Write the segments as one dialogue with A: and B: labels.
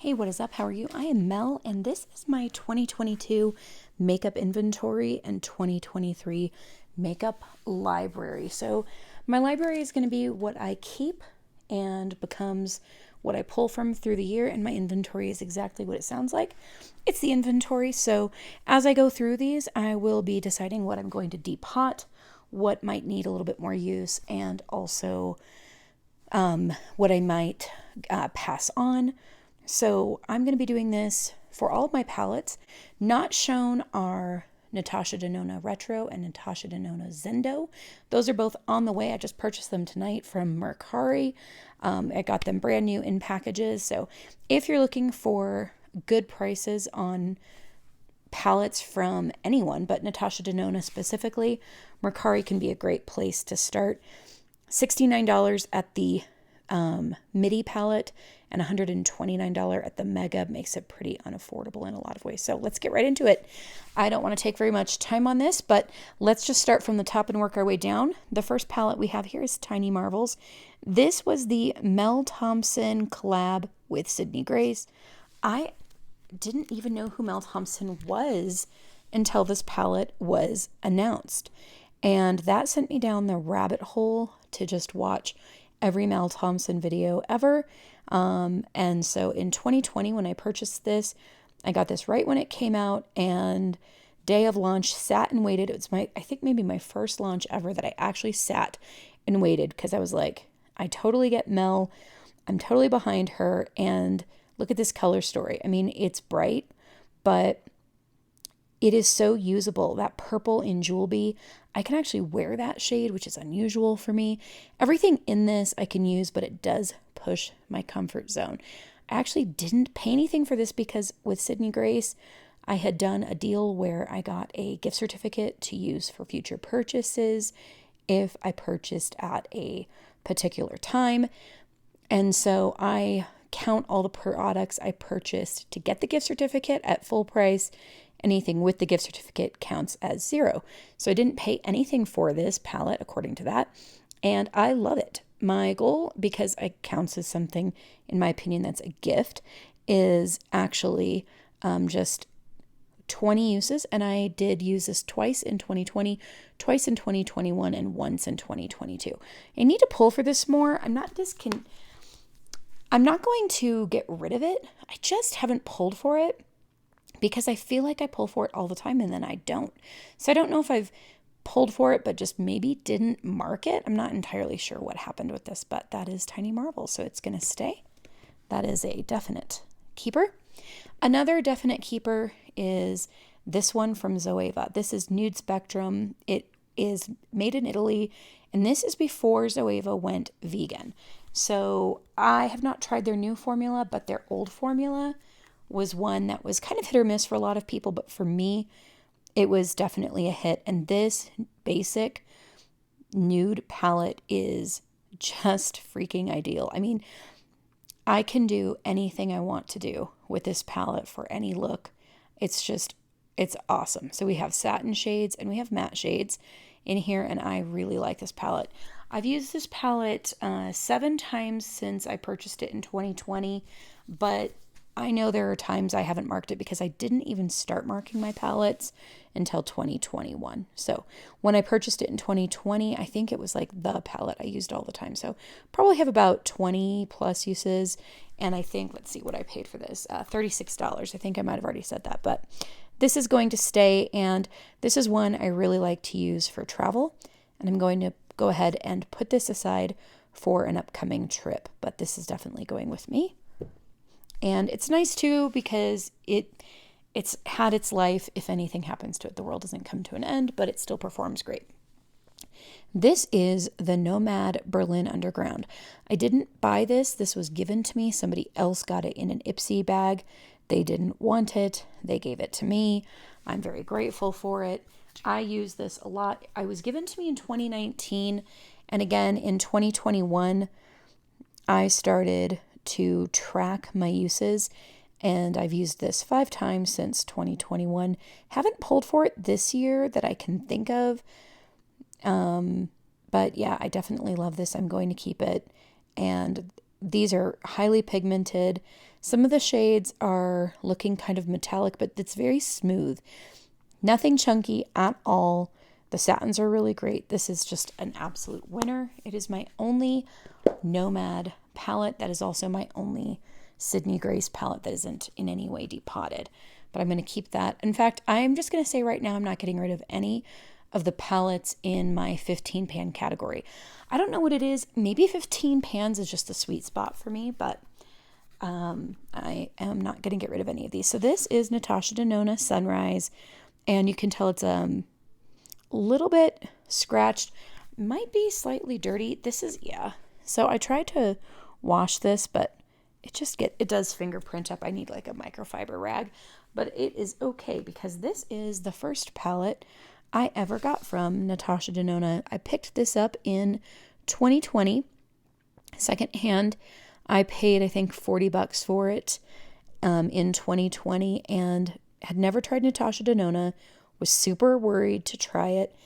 A: Hey, what is up? How are you? I am Mel, and this is my 2022 makeup inventory and 2023 makeup library. So, my library is going to be what I keep and becomes what I pull from through the year, and my inventory is exactly what it sounds like. It's the inventory. So, as I go through these, I will be deciding what I'm going to depot, what might need a little bit more use, and also what I might pass on. So I'm going to be doing this for all of my palettes. Not shown are Natasha Denona Retro and Natasha Denona Zendo. Those are both on the way. I just purchased them tonight from Mercari. I got them brand new in packages. So if you're looking for good prices on palettes from anyone, but Natasha Denona specifically, Mercari can be a great place to start. $69 at the midi palette and $129 at the mega makes it pretty unaffordable in a lot of ways. So let's get right into it. I don't want to take very much time on this, but let's just start from the top and work our way down. The first palette we have here is Tiny Marvels. This was the Mel Thompson collab with Sydney Grace. I didn't even know who Mel Thompson was until this palette was announced. And that sent me down the rabbit hole to just watch every Mel Thompson video ever. And so in 2020, when I purchased this, I got this right when it came out, and day of launch, sat and waited. It was I think maybe my first launch ever that I actually sat and waited, because I was like, I totally get Mel. I'm totally behind her. And look at this color story. I mean, it's bright, but it is so usable. That purple in Jewel Bee, I can actually wear that shade, which is unusual for me. Everything in this I can use, but it does push my comfort zone. I actually didn't pay anything for this because with Sydney Grace, I had done a deal where I got a gift certificate to use for future purchases if I purchased at a particular time. And so I count all the products I purchased to get the gift certificate at full price. Anything with the gift certificate counts as zero. So I didn't pay anything for this palette according to that. And I love it. My goal, because it counts as something, in my opinion, that's a gift, is actually just 20 uses. And I did use this twice in 2020, twice in 2021, and once in 2022. I need to pull for this more. I'm not going to get rid of it. I just haven't pulled for it, because I feel like I pull for it all the time and then I don't. So I don't know if I've pulled for it, but just maybe didn't mark it. I'm not entirely sure what happened with this, but that is Tiny Marvel, so it's going to stay. That is a definite keeper. Another definite keeper is this one from Zoeva. This is Nude Spectrum. It is made in Italy, and this is before Zoeva went vegan. So I have not tried their new formula, but their old formula was one that was kind of hit or miss for a lot of people, but for me, it was definitely a hit. And this basic nude palette is just freaking ideal. I mean, I can do anything I want to do with this palette for any look. It's awesome. So we have satin shades and we have matte shades in here, and I really like this palette. I've used this palette 7 times since I purchased it in 2020, but I know there are times I haven't marked it because I didn't even start marking my palettes until 2021. So when I purchased it in 2020, I think it was like the palette I used all the time. So probably have about 20 plus uses. And I think, let's see what I paid for this, $36. I think I might have already said that, but this is going to stay. And this is one I really like to use for travel. And I'm going to go ahead and put this aside for an upcoming trip, but this is definitely going with me. And it's nice too because it's had its life. If anything happens to it, the world doesn't come to an end, but it still performs great. This is the Nomad Berlin Underground. I didn't buy this. This was given to me. Somebody else got it in an Ipsy bag. They didn't want it. They gave it to me. I'm very grateful for it. I use this a lot. It was given to me in 2019. And again, in 2021, I started to track my uses, and I've used this 5 times since 2021. Haven't pulled for it this year that I can think of. But yeah, I definitely love this. I'm going to keep it. And these are highly pigmented, Some of the shades are looking kind of metallic, but it's very smooth. Nothing chunky at all. The satins are really great. This is just an absolute winner. It is my only Nomad palette. That is also my only Sydney Grace palette that isn't in any way depotted. But I'm going to keep that. In fact, I'm just going to say right now I'm not getting rid of any of the palettes in my 15 pan category. I don't know what it is. Maybe 15 pans is just the sweet spot for me, but I am not going to get rid of any of these. So this is Natasha Denona Sunrise, and you can tell it's a little bit scratched, might be slightly dirty. This is, yeah. So I tried to wash this, but it does fingerprint up. I need like a microfiber rag, but it is okay because this is the first palette I ever got from Natasha Denona. I picked this up in 2020, secondhand. I paid, I think, $40 for it in 2020 and had never tried Natasha Denona, was super worried to try it,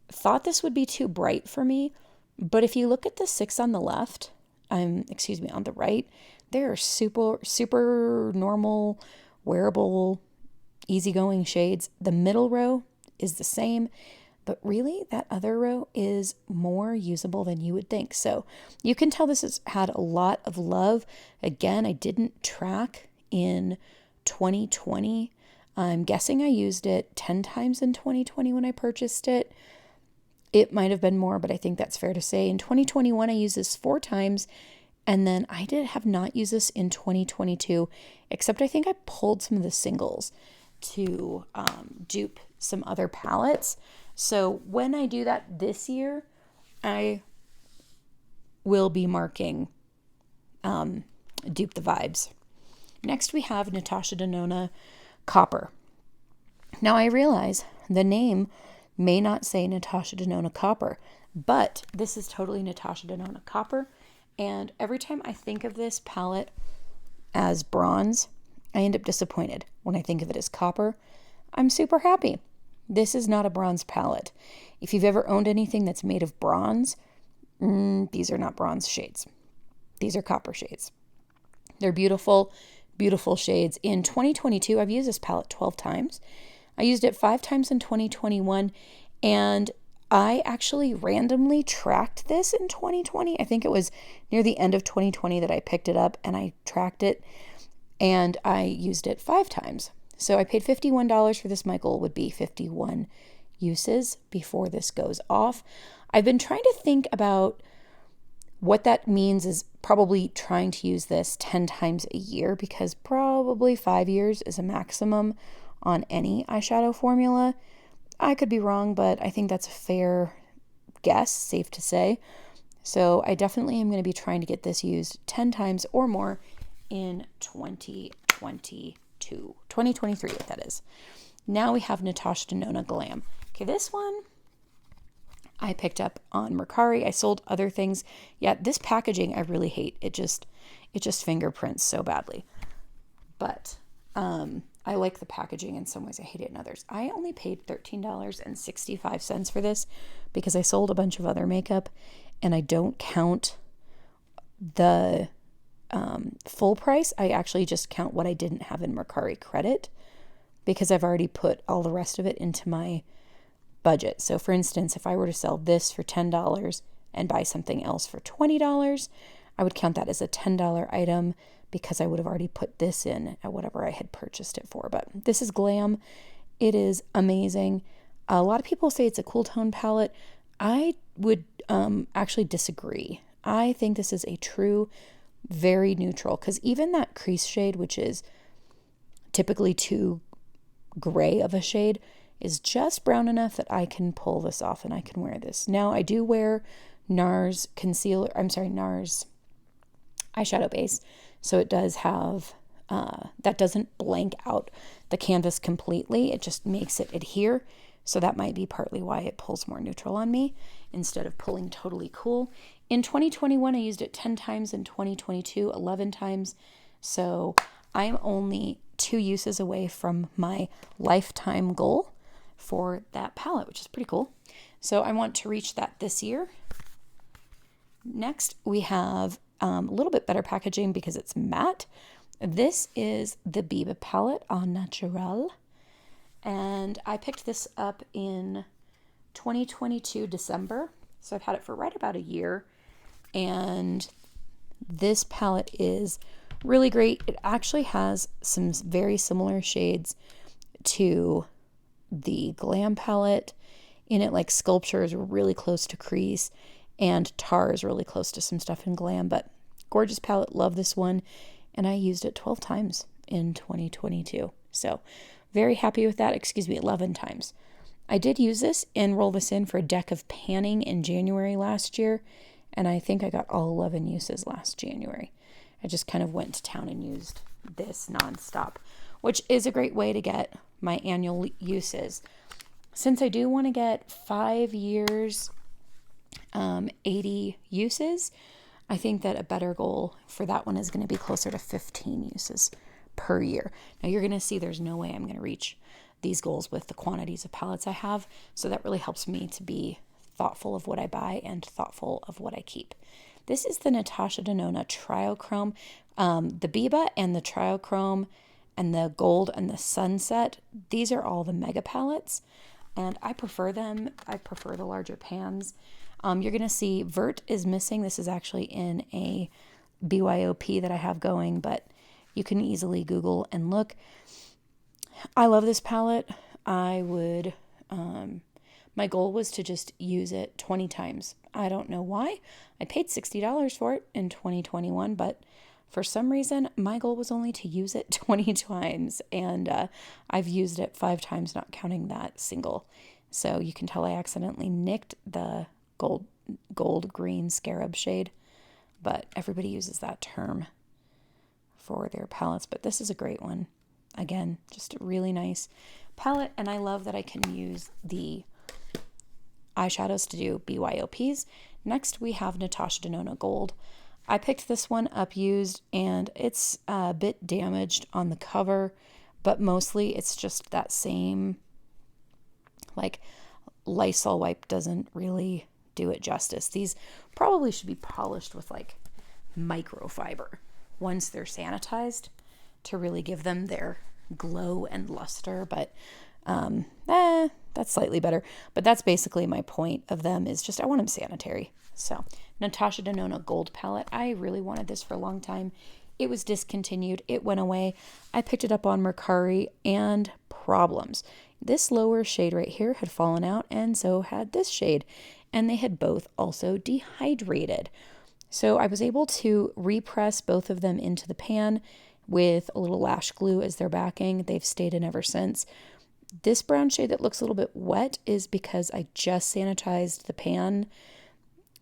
A: thought this would be too bright for me. But if you look at the 6 on the left, on the right, they're super normal, wearable, easygoing shades. The middle row is the same, but really that other row is more usable than you would think. So you can tell this has had a lot of love. Again, I didn't track in 2020. I'm guessing I used it 10 times in 2020 when I purchased it. It might have been more, but I think that's fair to say. In 2021, I used this 4 times, and then I have not used this in 2022, except I think I pulled some of the singles to dupe some other palettes. So when I do that this year, I will be marking dupe the vibes. Next, we have Natasha Denona Copper. Now, I realize the name may not say Natasha Denona Copper, but this is totally Natasha Denona Copper. And every time I think of this palette as bronze, I end up disappointed. When I think of it as copper, I'm super happy. This is not a bronze palette. If you've ever owned anything that's made of bronze, these are not bronze shades. These are copper shades. They're beautiful, beautiful shades. In 2022, I've used this palette 12 times. I used it 5 times in 2021, and I actually randomly tracked this in 2020. I think it was near the end of 2020 that I picked it up, and I tracked it, and I used it 5 times. So I paid $51 for this. My goal would be 51 uses before this goes off. I've been trying to think about what that means is probably trying to use this 10 times a year, because probably 5 years is a maximum on any eyeshadow formula. I could be wrong, but I think that's a fair guess, safe to say. So I definitely am going to be trying to get this used 10 times or more in 2023, that is. Now we have Natasha Denona Glam. Okay, this one I picked up on Mercari. I sold other things. Yeah, this packaging I really hate. It just fingerprints so badly. But I like the packaging in some ways. I hate it in others. I only paid $13.65 for this because I sold a bunch of other makeup, and I don't count the full price. I actually just count what I didn't have in Mercari credit because I've already put all the rest of it into my budget. So for instance, if I were to sell this for $10 and buy something else for $20, I would count that as a $10 item because I would have already put this in at whatever I had purchased it for. But this is Glam. It is amazing. A lot of people say it's a cool tone palette. I would actually disagree. I think this is a true, very neutral, because even that crease shade, which is typically too gray of a shade, is just brown enough that I can pull this off and I can wear this. Now, I do wear NARS eyeshadow base, so it does have, that doesn't blank out the canvas completely. It just makes it adhere. So that might be partly why it pulls more neutral on me instead of pulling totally cool. In 2021, I used it 10 times. In 2022, 11 times. So I'm only 2 uses away from my lifetime goal for that palette, which is pretty cool. So I want to reach that this year. Next, we have a little bit better packaging because it's matte. This is the Biba palette on Natural. And I picked this up in 2022 December. So I've had it for right about a year. And this palette is really great. It actually has some very similar shades to the Glam palette in it. Like Sculpture is really close to Crease and Tar is really close to some stuff in Glam, but gorgeous palette. Love this one. And I used it 12 times in 2022. So very happy with that. Excuse me, 11 times. I did use this and roll this in for a deck of panning in January last year. And I think I got all 11 uses last January. I just kind of went to town and used this nonstop, which is a great way to get my annual uses. Since I do want to get 5 years, 80 uses, I think that a better goal for that one is going to be closer to 15 uses per year. Now you're going to see there's no way I'm going to reach these goals with the quantities of palettes I have. So that really helps me to be thoughtful of what I buy and thoughtful of what I keep. This is the Natasha Denona Triochrome. The Biba and the Triochrome and the Gold and the Sunset, these are all the mega palettes. And I prefer them. I prefer the larger pans. You're going to see Vert is missing. This is actually in a BYOP that I have going, but you can easily Google and look. I love this palette. I would, my goal was to just use it 20 times. I don't know why. I paid $60 for it in 2021, but for some reason, my goal was only to use it 20 times, and I've used it 5 times, not counting that single. So you can tell I accidentally nicked the gold green scarab shade, but everybody uses that term for their palettes. But this is a great one. Again, just a really nice palette, and I love that I can use the eyeshadows to do BYOPs. Next, we have Natasha Denona Gold. I picked this one up used, and it's a bit damaged on the cover, but mostly it's just that same, like, Lysol wipe doesn't really do it justice. These probably should be polished with, like, microfiber once they're sanitized to really give them their glow and luster, but that's slightly better. But that's basically my point of them, is just I want them sanitary. So Natasha Denona Gold palette. I really wanted this for a long time. It was discontinued. It went away. I picked it up on Mercari, and problems. This lower shade right here had fallen out, and so had this shade. And they had both also dehydrated. So I was able to repress both of them into the pan with a little lash glue as their backing. They've stayed in ever since. This brown shade that looks a little bit wet is because I just sanitized the pan,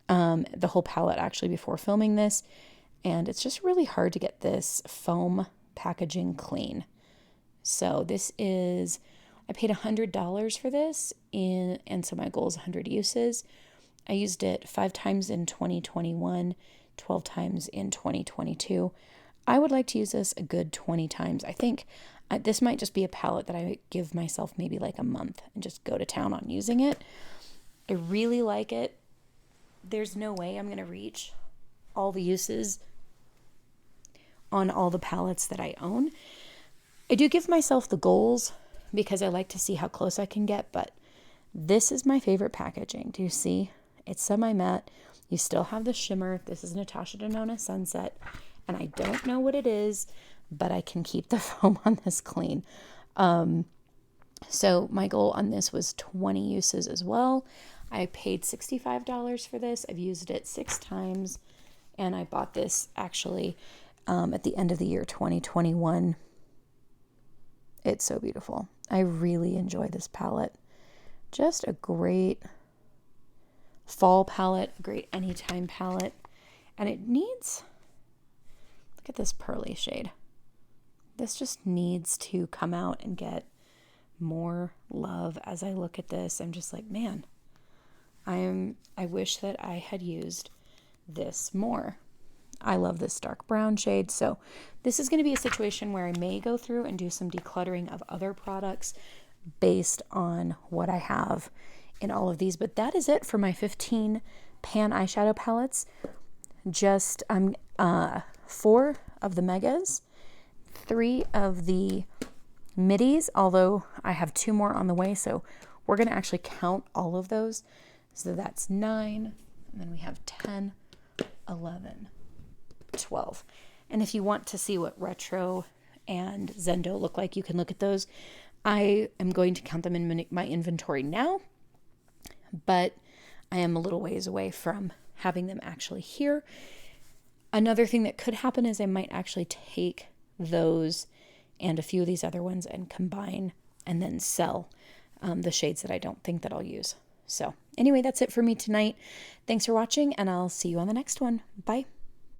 A: the whole palette actually, before filming this. And it's just really hard to get this foam packaging clean. So this is, I paid $100 for this, and so my goal is 100 uses. I used it 5 times in 2021, 12 times in 2022. I would like to use this a good 20 times. I think this might just be a palette that I give myself maybe like a month and just go to town on using it. I really like it. There's no way I'm going to reach all the uses on all the palettes that I own. I do give myself the goals because I like to see how close I can get, but this is my favorite packaging. Do you see? It's semi-matte. You still have the shimmer. This is Natasha Denona Sunset, and I don't know what it is, but I can keep the foam on this clean. So my goal on this was 20 uses as well. I paid $65 for this. I've used it 6 times, and I bought this actually at the end of the year 2021. It's so beautiful. I really enjoy this palette. Just a great fall palette, a great anytime palette. And it needs, look at this pearly shade. This just needs to come out and get more love. As I look at this, I'm just like, man, I wish that I had used this more. I love this dark brown shade. So this is going to be a situation where I may go through and do some decluttering of other products based on what I have in all of these. But that is it for my 15 pan eyeshadow palettes. Just 4 of the megas 3 of the middies, although I have 2 more on the way, so we're going to actually count all of those. So that's 9, and then we have 10, 11, 12. And if you want to see what retro and Zendo look like, you can look at those. I am going to count them in my inventory now, but I am a little ways away from having them actually here. Another thing that could happen is I might actually take those and a few of these other ones and combine and then sell the shades that I don't think that I'll use. So anyway, that's it for me tonight. Thanks for watching, and I'll see you on the next one. Bye.